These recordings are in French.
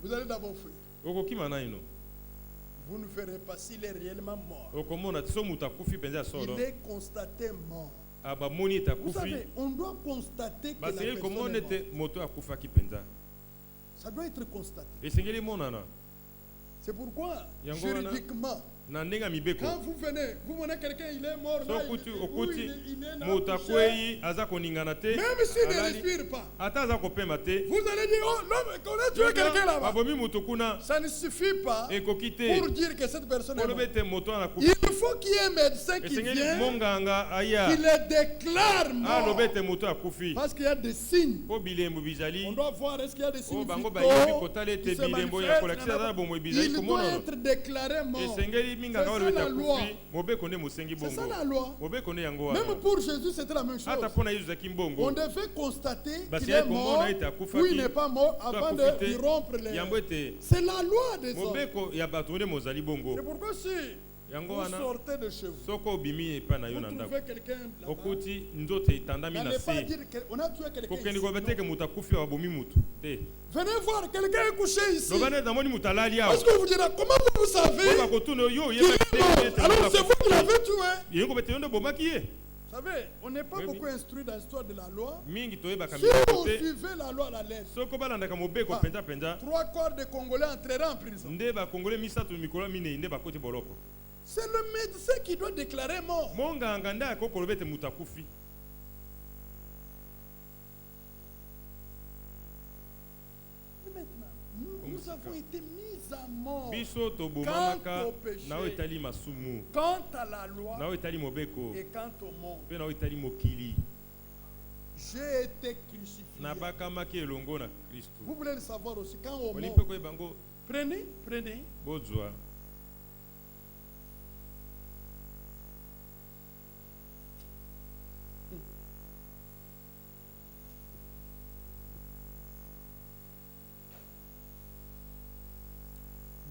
Vous allez d'abord fuir. Vous ne verrez pas s'il est réellement mort. Il est constaté mort. Vous savez, on doit constater que la personne est morte. Ça doit être constaté. C'est pourquoi, juridiquement, quand vous venez quelqu'un, il est mort, là, il est là, même s'il ne respire pas, vous allez dire, oh, l'homme, on a tué quelqu'un là-bas. Ça ne suffit pas pour dire que cette personne est morte. Il faut qu'il y ait un médecin qui vienne, qui le déclare mort. Parce qu'il y a des signes. On doit voir est-ce qu'il y a des signes vitaux qui se manifestent. Il doit être déclaré mort. C'est ça la loi. C'est ça la loi. Même pour Jésus, c'était la même chose. On devait constater qu'il est mort ou il n'est pas mort avant de lui rompre les... C'est la loi des hommes. C'est pourquoi si vous sortez de chez vous, vous trouvez quelqu'un là-bas, n'allez pas dire qu'on a tué quelqu'un ici. Venez voir, quelqu'un est couché ici. Parce que vous direz, comment vous savez qu'il est mort? Alors c'est vous qui l'avez tué. Vous savez, on n'est pas beaucoup instruit dans l'histoire de la loi. Si vous suivez la loi à la lettre, 3 quarts des Congolais entreraient en prison. C'est le médecin qui doit déclarer mort. Maintenant, nous avons été mis à mort quant au péché, quant à la loi et quant au monde. J'ai été crucifié. Vous voulez le savoir aussi, quand au monde, prenez.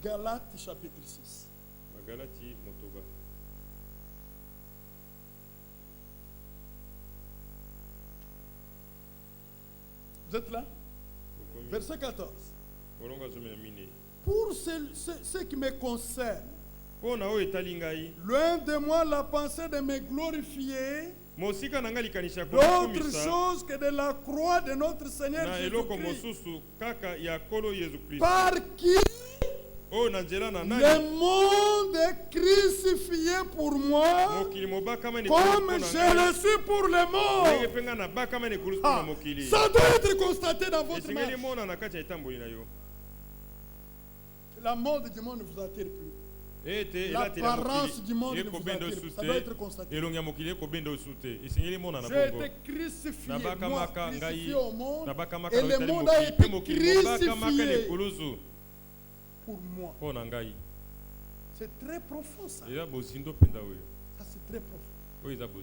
Galates chapitre 6. Vous êtes là? Verset 14. Pour ce qui me concerne, loin de moi la pensée de me glorifier d'autre chose que de la croix de notre Seigneur Jésus-Christ, par qui le monde est crucifié pour moi, comme je le suis pour le monde. Ça doit être constaté dans votre marche. La mode du monde ne vous attire plus. L'apparence du monde ne vous attire plus. Ça doit être constaté. J'ai été crucifié, moi, crucifié au monde, et le monde a été crucifié pour moi. C'est très profond ça. Ça c'est très profond.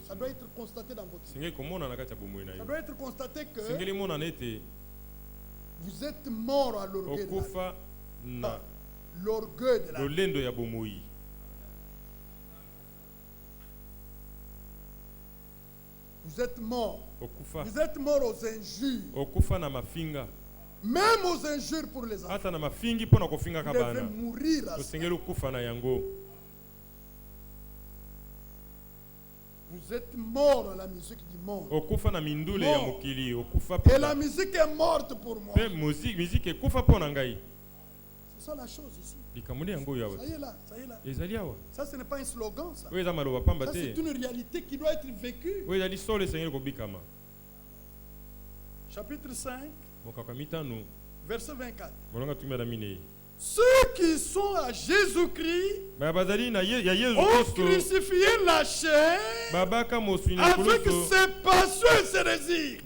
Ça doit être constaté dans votre vie. Ça doit être constaté que vous êtes mort à l'orgueil de la vie. L'orgueil de la vie. Vous êtes mort. Vous êtes mort aux injures. Même aux injures pour les enfants. Vous devez mourir à ça. Vous êtes mort à la musique du monde. Mort. Et la musique est morte pour moi. C'est ça la chose ici. Ça y est là, ça y est là. Ça, ce n'est pas un slogan, ça. Ça, c'est une réalité qui doit être vécue. Chapitre 5, verset 24. Ceux qui sont à Jésus-Christ ont crucifié la chair avec ses passions et ses désirs.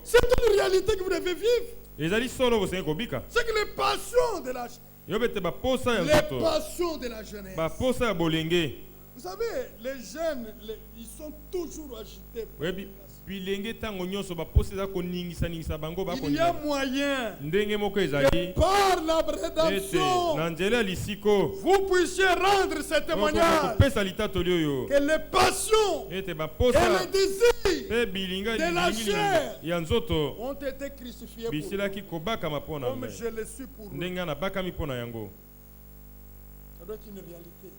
C'est une réalité que vous devez vivre. C'est que les passions de la chair, les passions de la jeunesse. Vous savez, les jeunes, ils sont toujours agités. Il y a moyen que par la rédemption, vous puissiez rendre ce témoignage que les passions et les désirs de la chair ont été crucifiés pour moi. Comme je le suis pour eux. Ça doit être une réalité.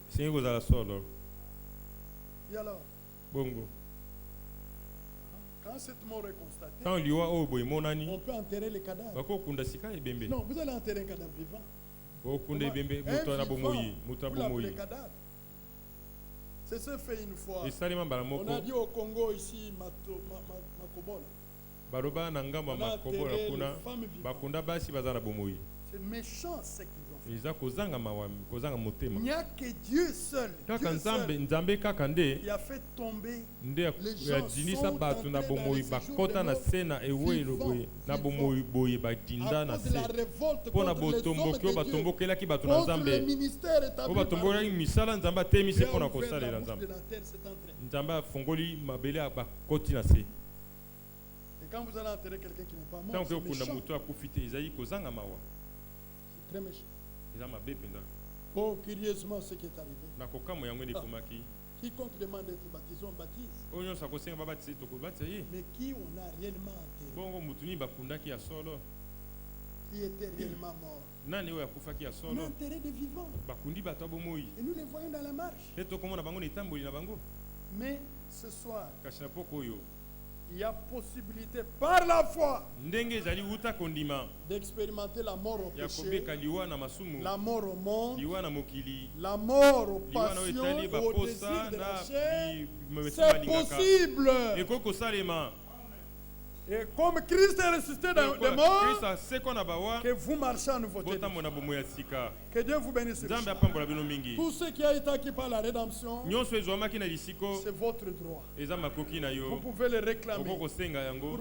Et alors, quand cette mort est constatée, on peut enterrer les cadavres. Non, vous allez enterrer un cadavre vivant. Vous l'appelez cadavre. C'est ce fait une fois. On a dit au Congo ici, Makobola. On a enterré les femmes vivantes. C'est méchant ce qu'ils ont fait. Il n'y a que Dieu seul, qui a fait tomber les gens sont entrés dans les séjours de mort vivants. À cause de la révolte contre les hommes de Dieu, contre le ministère établi par Dieu. Dieu a ouvert la bouche de la terre, c'est entré. Et quand vous allez enterrer quelqu'un qui n'est pas mort, c'est méchant. Très méchant. Oh, curieusement, ce qui est arrivé. Quiconque demande d'être baptisé, on baptise. Mais qui on a réellement enterré? Qui était réellement mort? On a enterré des vivants. Et nous les voyons dans la marche. Mais ce soir, il y a possibilité par la foi d'expérimenter la mort au péché, la mort au monde, la mort aux passions, aux désirs de la chair. C'est possible. Et comme Christ est ressuscité des morts, que vous marchez en nouveauté. Que Dieu vous bénisse. Tout ce qui a été acquis par la rédemption, c'est votre droit. Vous pouvez le réclamer pour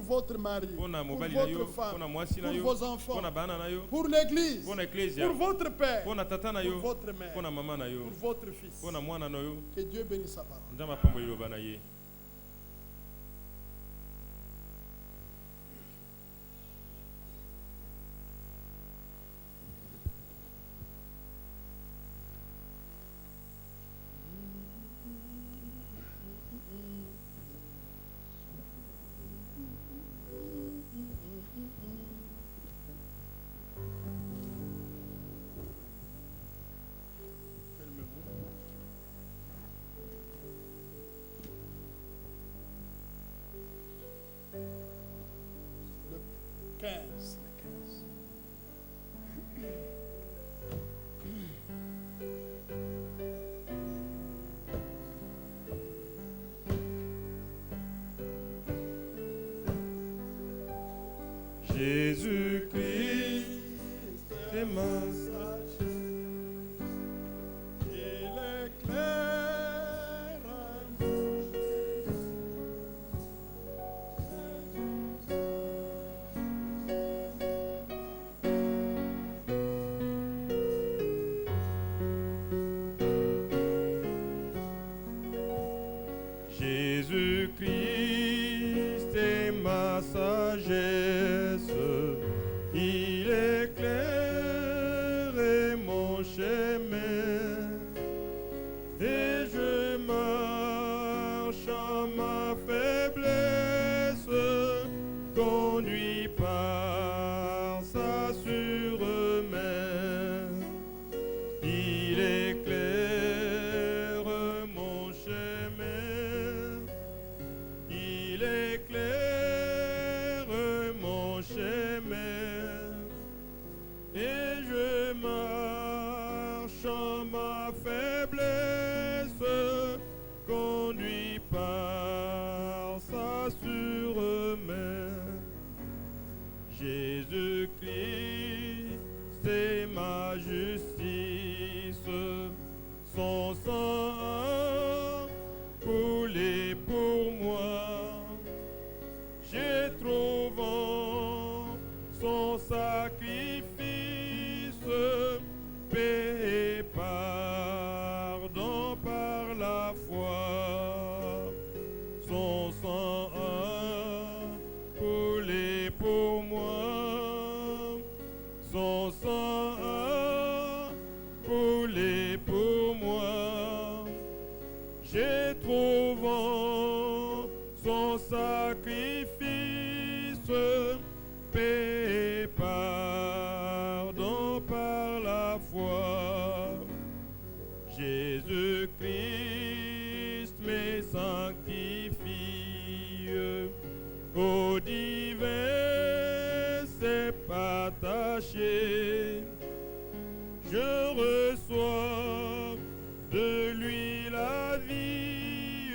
votre mari, pour votre femme, pour vos enfants, pour l'église, pour votre père, pour votre mère, pour votre fils. Que Dieu bénisse sa parole. Le 15. Jésus-Christ est ma sagesse, il éclaire Jésus-Christ est ma sagesse, il éclaire mon chemin, et je marche en ma faiblesse, conduit par sa sûre main. Il éclaire mon chemin, il éclaire mon chemin, et je marche en ma faiblesse, conduit par sa sûre main. Jésus-Christ, c'est ma justice, son sang a coulé pour moi. J'ai trouvé son sacrifice, paix et pardon par la foi. Son sang a coulé pour moi. Son sang a coulé pour moi. J'ai trouvé son sacrifice, m'est partaché. Je reçois de lui la vie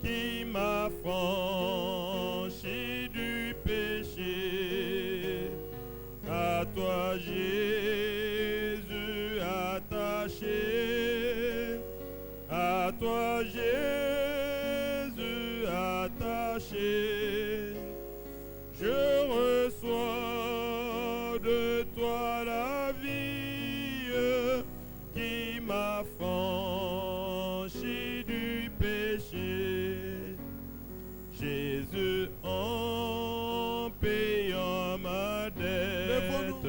qui m'a franchi du péché. À toi Jésus attaché, à toi Jésus attaché, je reçois de toi la vie qui m'a franchi du péché. Jésus, en payant ma dette,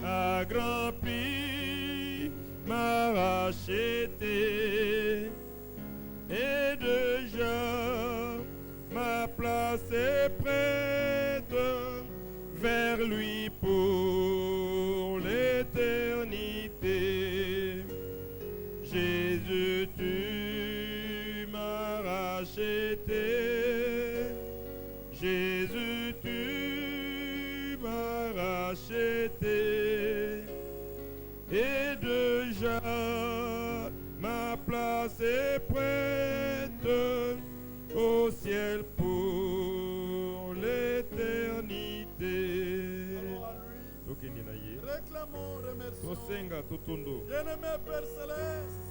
à grand prix m'a racheté, et déjà ma place est prête vers lui pour l'éternité. Jésus, tu m'as racheté. Jésus, tu m'as racheté. Et déjà ma place est prête au ciel pour l'éternité. Réclamons, remercions. Bien-aimé Père Céleste,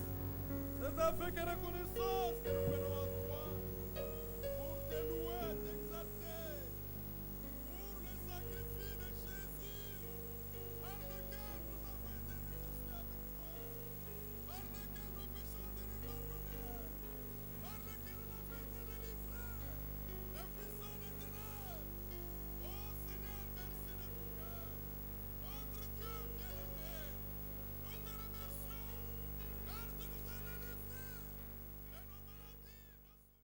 c'est avec reconnaissance que nous prenons